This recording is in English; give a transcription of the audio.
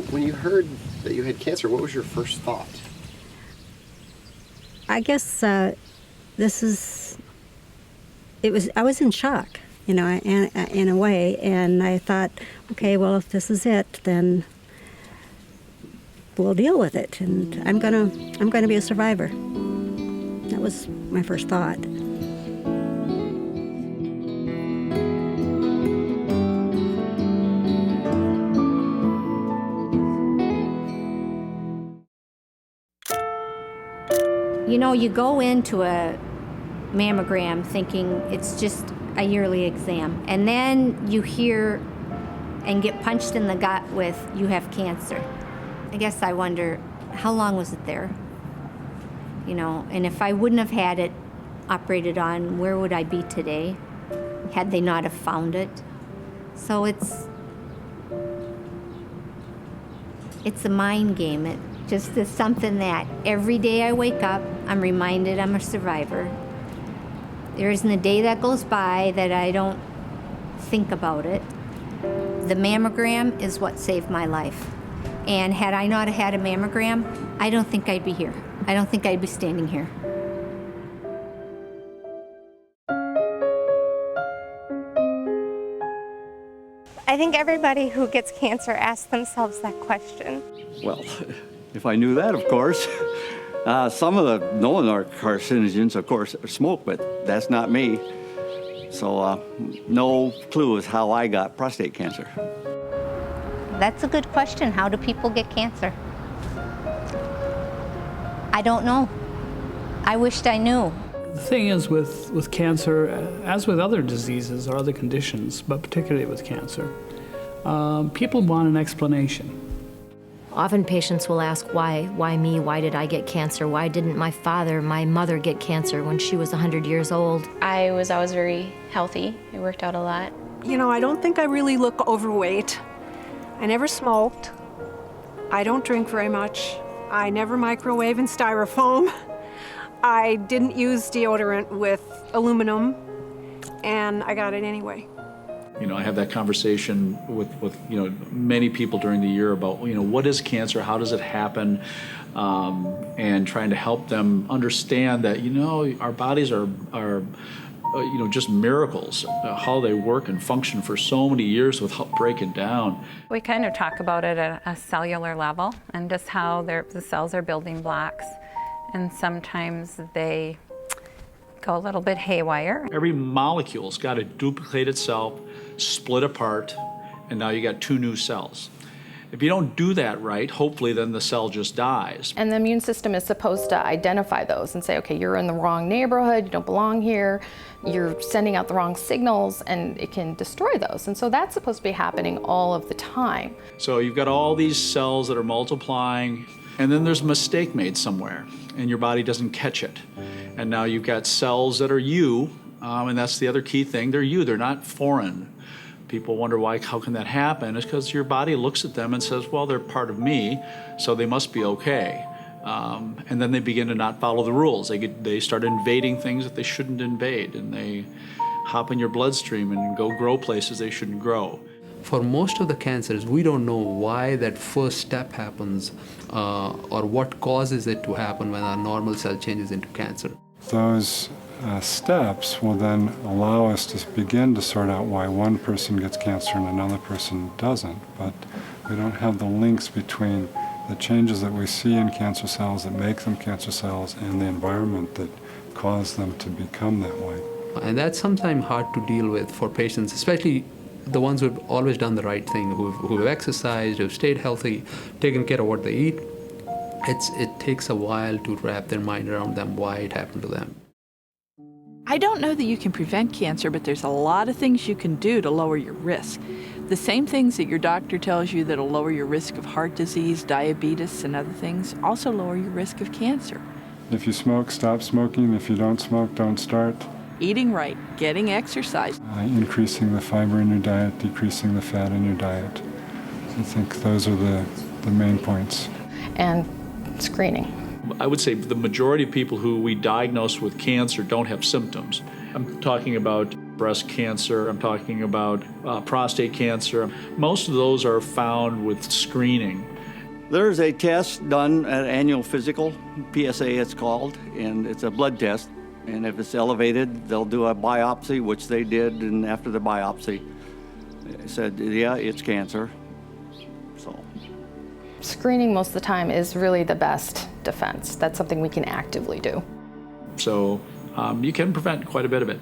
When you heard that you had cancer, what was your first thought? I guess I was in shock, in a way, and I thought, okay, well, if this is it, then we'll deal with it, and I'm gonna be a survivor. That was my first thought. You go into a mammogram thinking it's just a yearly exam, and then you hear and get punched in the gut with, you have cancer. I guess I wonder, how long was it there? And if I wouldn't have had it operated on, where would I be today had they not have found it? So it's a mind game. It just is something that every day I wake up, I'm reminded I'm a survivor. There isn't a day that goes by that I don't think about it. The mammogram is what saved my life. And had I not had a mammogram, I don't think I'd be here. I don't think I'd be standing here. I think everybody who gets cancer asks themselves that question. Well, if I knew that, of course. Some of the known are carcinogens, of course, are smoke, but that's not me. So no clue as how I got prostate cancer. That's a good question. How do people get cancer? I don't know. I wished I knew. The thing is with cancer, as with other diseases or other conditions, but particularly with cancer, people want an explanation. Often patients will ask, why me? Why did I get cancer? Why didn't my father, my mother get cancer when she was 100 years old? I was always very healthy. I worked out a lot. I don't think I really look overweight. I never smoked. I don't drink very much. I never microwave in styrofoam. I didn't use deodorant with aluminum, and I got it anyway. I have that conversation with many people during the year about, what is cancer, how does it happen, and trying to help them understand that, our bodies are just miracles, how they work and function for so many years without breaking down. We kind of talk about it at a cellular level and just how the cells are building blocks, and sometimes they go a little bit haywire. Every molecule's got to duplicate itself, split apart, and now you got two new cells. If you don't do that right, hopefully then the cell just dies. And the immune system is supposed to identify those and say, okay, you're in the wrong neighborhood, you don't belong here, you're sending out the wrong signals, and it can destroy those. And so that's supposed to be happening all of the time. So you've got all these cells that are multiplying, and then there's a mistake made somewhere, and your body doesn't catch it. And now you've got cells that are you, and that's the other key thing, they're you, they're not foreign. People wonder how can that happen? It's because your body looks at them and says, well, they're part of me, so they must be okay. And then they begin to not follow the rules. They start invading things that they shouldn't invade, and they hop in your bloodstream and go grow places they shouldn't grow. For most of the cancers, we don't know why that first step happens or what causes it to happen when our normal cell changes into cancer. Those steps will then allow us to begin to sort out why one person gets cancer and another person doesn't. But we don't have the links between the changes that we see in cancer cells that make them cancer cells and the environment that cause them to become that way. And that's sometimes hard to deal with for patients, especially the ones who've always done the right thing, who've exercised, who've stayed healthy, taken care of what they eat. It takes a while to wrap their mind around them why it happened to them. I don't know that you can prevent cancer, but there's a lot of things you can do to lower your risk. The same things that your doctor tells you that'll lower your risk of heart disease, diabetes, and other things also lower your risk of cancer. If you smoke, stop smoking. If you don't smoke, don't start. Eating right, getting exercise. Increasing the fiber in your diet, decreasing the fat in your diet. I think those are the main points. And screening. I would say the majority of people who we diagnose with cancer don't have symptoms. I'm talking about breast cancer, I'm talking about prostate cancer. Most of those are found with screening. There's a test done at annual physical, PSA it's called, and it's a blood test. And if it's elevated, they'll do a biopsy, which they did, and after the biopsy, they said, yeah, it's cancer. So Screening most of the time is really the best defense. That's something we can actively do. So you can prevent quite a bit of it.